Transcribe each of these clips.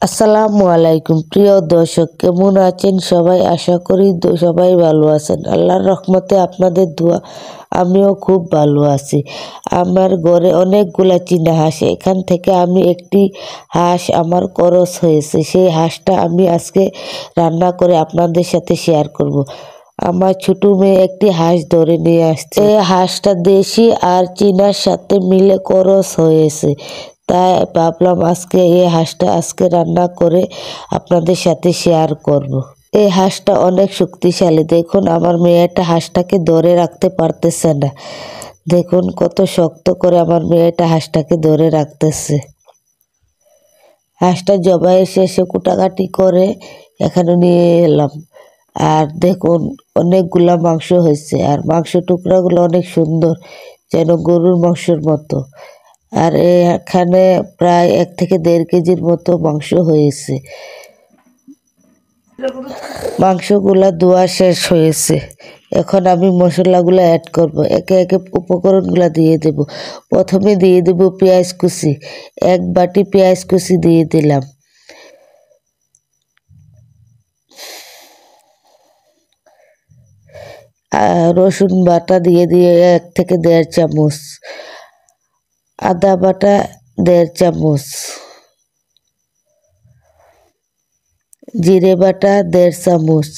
আসসালামু আলাইকুম প্রিয় দর্শক, কেমন আছেন সবাই? আশা করি সবাই ভালো আছেন। আল্লাহর রহমতে আপনাদের দোয়া আমিও খুব ভালো আছি। আমার ঘরে অনেকগুলা চীনা হাঁস, এখান থেকে আমি একটি হাঁস আমার খরচ হয়েছে, সেই হাঁসটা আমি আজকে রান্না করে আপনাদের সাথে শেয়ার করব। আমার ছোট মেয়ে একটি হাঁস ধরে নিয়ে আসছে। এই হাঁসটা দেশি আর চীনার সাথে মিলে খরচ হয়েছে, তাই ভাবলাম আজকে এই হাঁসটা রান্না করে আপনাদের সাথে শেয়ার করব। এই হাঁসটা অনেক শক্তিশালী। দেখুন, আমার মেয়েটা হাঁসটাকে ধরে রাখতে পারতেছে না। দেখুন কত শক্ত করে আমার মেয়েটা হাঁসটাকে ধরে রাখতেছে। হাঁসটা জবাইয়ের শেষে কুটাকাটি করে এখানে নিয়ে এলাম। আর দেখুন অনেকগুলা মাংস হয়েছে, আর মাংস টুকরাগুলো অনেক সুন্দর, যেন গরুর মাংসের মতো। আর এখানে প্রায় 1 থেকে 1.5 কেজির মতো মাংস হয়েছে। মাংসগুলা ধোয়া শেষ হয়েছে। এখন আমি মশলাগুলো অ্যাড করব। একে একে উপকরণগুলো দিয়ে দেব। প্রথমে দিয়ে দেব পেঁয়াজ কুচি। 1 বাটি পেঁয়াজ কুচি দিয়ে দিলাম। রসুন বাটা দিয়ে 1 থেকে 1.5 চামচ। আদা বাটা 1.5 চামচ। জিরে বাটা 1.5 চামচ।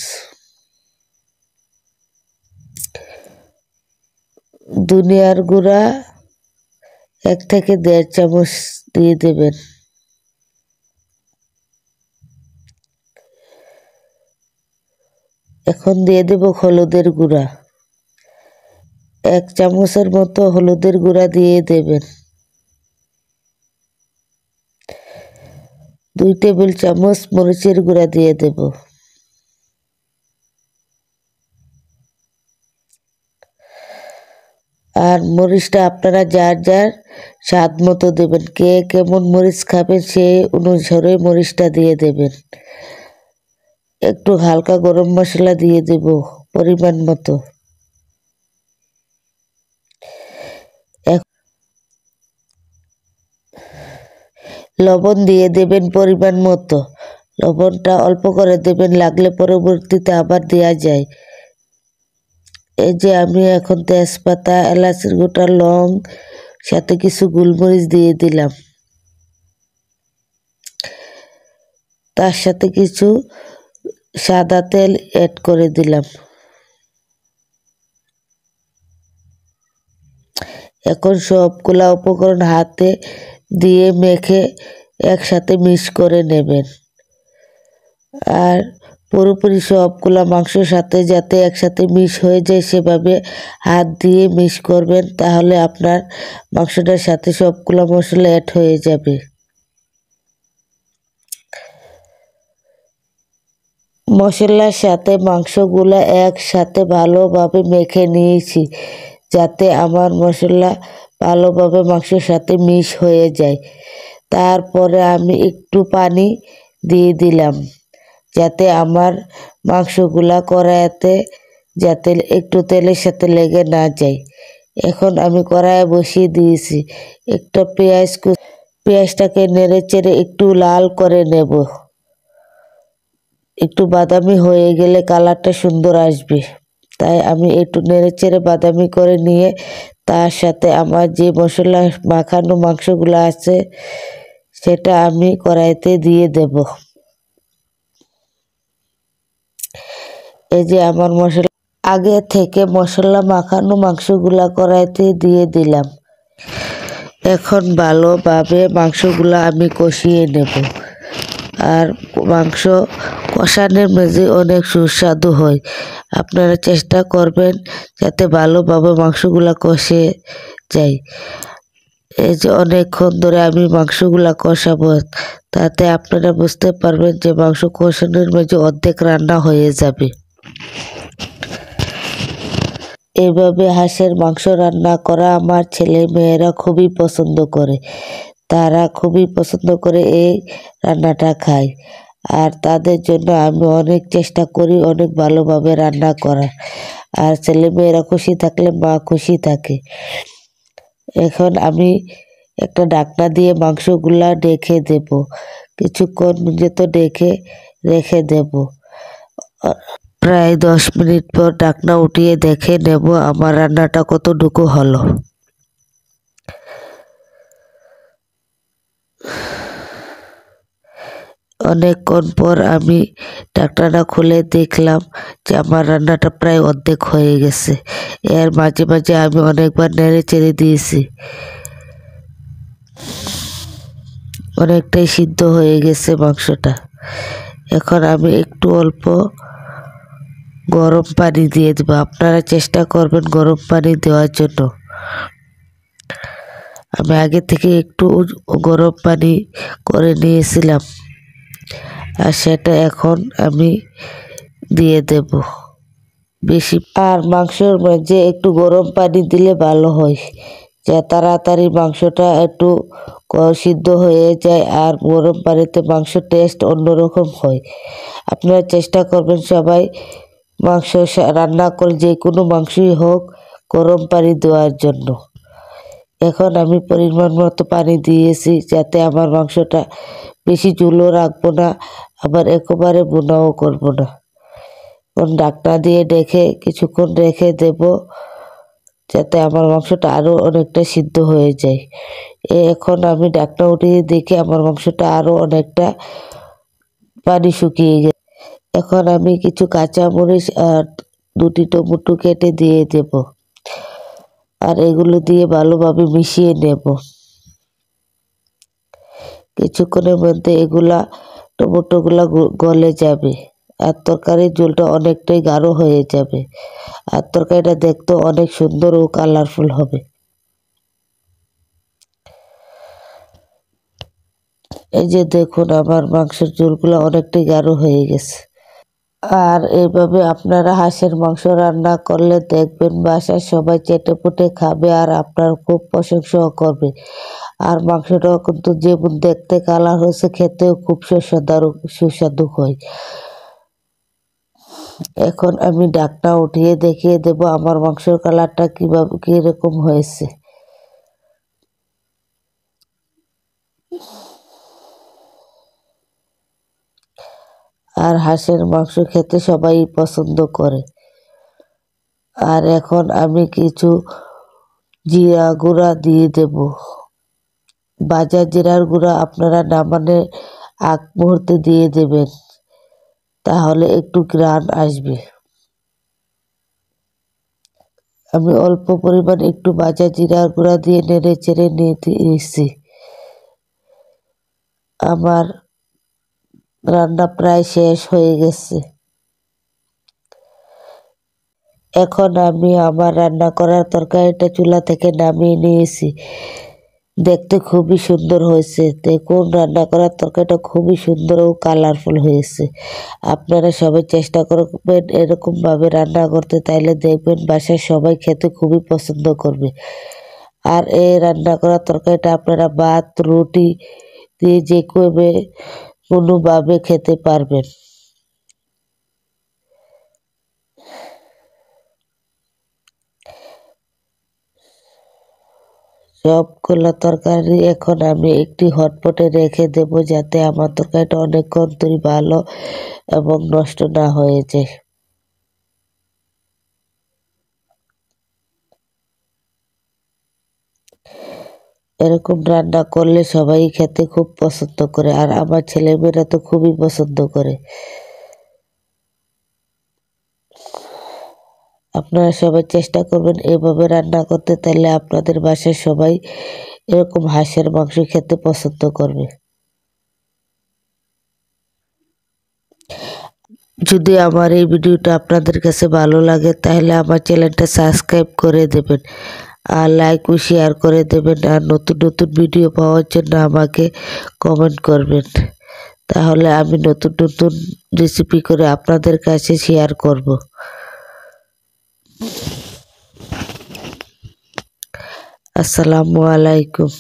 ধনিয়ার গুঁড়া 1 থেকে 1.5 চামচ দিয়ে দেবেন। এখন দিয়ে দেব হলুদের গুঁড়া। 1 চামচের মতো হলুদের গুঁড়া দিয়ে দেবেন। 2 টেবিল চামচ মরিচের গুঁড়া দিয়ে দেব। আর মরিচটা আপনারা যার যার স্বাদ মতো দেবেন। কে কেমন মরিচ খাবেন সেই অনুসারে মরিচটা দিয়ে দেবেন। একটু হালকা গরম মশলা দিয়ে দেব পরিমাণ মতো। লবণ দিয়ে দেবেন পরিমাণ মতো। লবণটা অল্প করে দেবেন, লাগলে পরবর্তীতে আবার দেওয়া যায়। এই যে আমি এখন তেজপাতা, এলাচের গোটা, লং, সাথে কিছু গোলমরিচ দিয়ে দিলাম। তার সাথে কিছু সাদা তেল অ্যাড করে দিলাম। এখন সবগুলা উপকরণ হাতে দিয়ে মেখে একসাথে মিক্স করে নেবেন। আর পুরোপুরি সবগুলা মাংসের সাথে যাতে একসাথে মিক্স হয়ে যায় সেভাবে হাত দিয়ে মিক্স করবেন, তাহলে আপনার মাংসটার সাথে সবগুলা মশলা অ্যাড হয়ে যাবে। মশলার সাথে মাংসগুলা একসাথে ভালোভাবে মেখে নিয়েছি, যাতে আমার মশলা ভালোভাবে মাংসের সাথে মিক্স হয়ে যায়। তারপরে আমি একটু পানি দিয়ে দিলাম, যাতে আমার মাংসগুলা কড়াইতে যাতে একটু তেলের সাথে লেগে না যায়। এখন আমি কড়াইয়ে বসিয়ে দিয়েছি। একটা পেঁয়াজটাকে নেড়ে চেড়ে একটু লাল করে নেব। একটু বাদামি হয়ে গেলে কালারটা সুন্দর আসবে, তাই আমি একটু নেড়ে চেড়ে বাদামি করে নিয়ে তার সাথে আমার যে মশলা মাখানো মাংসগুলো আছে সেটা আমি কড়াইতে দিয়ে দেব। এই যে আমার আগে থেকে মশলা মাখানো মাংসগুলা কড়াইতে দিয়ে দিলাম। এখন ভালোভাবে মাংসগুলা আমি কষিয়ে নেব। আর মাংস কষানোর মেঝে অনেক সুস্বাদু হয়। আপনারা চেষ্টা করবেন যাতে ভালোভাবে মাংসগুলা কষে যায়। এই যে অনেকক্ষণ ধরে আমি মাংসগুলা কষাবো, তাতে আপনারা বুঝতে পারবেন যে মাংস কষানোর মেঝে অর্ধেক রান্না হয়ে যাবে। এভাবে হাঁসের মাংস রান্না করা আমার ছেলে মেয়েরা খুবই পছন্দ করে। তারা খুবই পছন্দ করে এই রান্নাটা খায়। আর তাদের জন্য আমি অনেক চেষ্টা করি অনেক ভালোভাবে রান্না করার। আর ছেলে মেয়েরা খুশি থাকলে মা খুশি থাকে। এখন আমি একটা ঢাকনা দিয়ে মাংসগুলা ঢেকে দেব। কিছুক্ষণ তো রেখে দেব। প্রায় 10 মিনিট পর ঢাকনা উঠিয়ে দেখে নেব আমার রান্নাটা কতটুকু হলো। অনেকক্ষণ পর আমি ঢাকনাটা খুলে দেখলাম যে আমার রান্নাটা প্রায় অর্ধেক হয়ে গেছে। এর মাঝে মাঝে আমি অনেকবার নেড়ে চেড়ে দিয়েছি। অনেকটাই সিদ্ধ হয়ে গেছে মাংসটা। এখন আমি একটু অল্প গরম পানি দিয়ে দেব। আপনারা চেষ্টা করবেন গরম পানি দেওয়ার জন্য। আমি আগে থেকে একটু গরম পানি করে নিয়েছিলাম, আর সেটা এখন আমি দিয়ে দেব বেশি। আর মাংসের মাঝে একটু গরম পানি দিলে ভালো হয়, যে তাড়াতাড়ি মাংসটা একটু সিদ্ধ হয়ে যায়, আর গরম পানিতে মাংসের টেস্ট অন্যরকম হয়। আপনারা চেষ্টা করবেন সবাই মাংস রান্না করে, যে কোনো মাংসই হোক, গরম পানি দেওয়ার জন্য। এখন আমি পরিমাণ মতো পানি দিয়েছি, যাতে আমার মাংসটা বেশি ঝোলও রাখবো না, আবার একেবারে ভুনাও করব না। এখন ঢাকনা দিয়ে কিছুক্ষণ রেখে দেব, যাতে আমার মাংসটা আরও অনেকটা সিদ্ধ হয়ে যায়। এখন আমি ঢাকনা উঠিয়ে দেখি আমার মাংসটা আরও অনেকটা পানি শুকিয়ে গেছে। এখন আমি কিছু কাঁচামরিচ আর 2টি টমেটো কেটে দিয়ে দেব, আর এগুলো দিয়ে ভালোভাবে মিশিয়ে নেব। কিছুক্ষণের মধ্যে টমেটোগুলা গলে যাবে, আর তরকারির ঝোলটা অনেকটাই গাঢ় হয়ে যাবে, আর তরকারিটা দেখতে অনেক সুন্দর ও কালারফুল হবে। এই যে দেখুন, আমার মাংসের ঝোলগুলো অনেকটাই গাঢ় হয়ে গেছে। আর এইভাবে আপনারা হাঁসের মাংস রান্না করলে দেখবেন বাসায় সবাই চেটেপুটে খাবে, আর আপনার খুব প্রশংসাও করবে। আর মাংসটাও কিন্তু যেমন দেখতে কালার হয়েছে, খেতেও খুব সুস্বাদু হয়। এখন আমি ঢাকনা উঠিয়ে দেখিয়ে দেব আমার মাংসের কালারটা কিরকম হয়েছে। আর হাঁসের মাংস খেতে সবাই পছন্দ করে। আর এখন আমি কিছু জিরা গুঁড়া দিয়ে দেব। ভাজা জিরার গুঁড়া আপনারা নামানোর আগ মুহূর্তে দিয়ে দেবেন, তাহলে একটু ঘ্রাণ আসবে। আমি অল্প পরিমাণ একটু ভাজা জিরার গুঁড়া দিয়ে নেড়ে চেড়ে নিয়েছি। আমার রান্না প্রায় শেষ হয়ে গেছে। এখন আমি আমার রান্না করার তরকারিটা চুলা থেকে নামিয়ে নিয়েছি। দেখতে খুবই সুন্দর হয়েছে। দেখুন, রান্না করার তরকারিটা খুবই সুন্দর ও কালারফুল হয়েছে। আপনারা সবাই চেষ্টা করবেন এরকমভাবে রান্না করতে, তাইলে দেখবেন বাসায় সবাই খেতে খুবই পছন্দ করবে। আর এই রান্না করা তরকারিটা আপনারা ভাত, রুটি দিয়ে যে কোনোভাবে খেতে পারবেন। সবগুলো তরকারি এখন আমি একটি হটপটে রেখে দেব, যাতে আমার তরকারিটা অনেকক্ষণ ধরে ভালো এবং নষ্ট না হয়ে যায়। এরকম রান্না করলে সবাই খেতে খুব পছন্দ করে, আর আমার ছেলেমেয়েরা তো খুবই পছন্দ করে। আপনারা সবাই চেষ্টা করবেন এভাবে রান্না করতে, তাহলে আপনাদের বাসায় সবাই এরকম হাঁসের মাংস খেতে পছন্দ করবে। যদি আমার এই ভিডিওটা আপনাদের কাছে ভালো লাগে, তাহলে আমার চ্যানেলটা সাবস্ক্রাইব করে দেবেন, আর লাইক ও শেয়ার করে দেবেন, আর নতুন নতুন ভিডিও পাওয়ার জন্য আমাকে কমেন্ট করবেন। তাহলে আমি নতুন নতুন রেসিপি করে আপনাদের কাছে শেয়ার করব। আসসালামু আলাইকুম।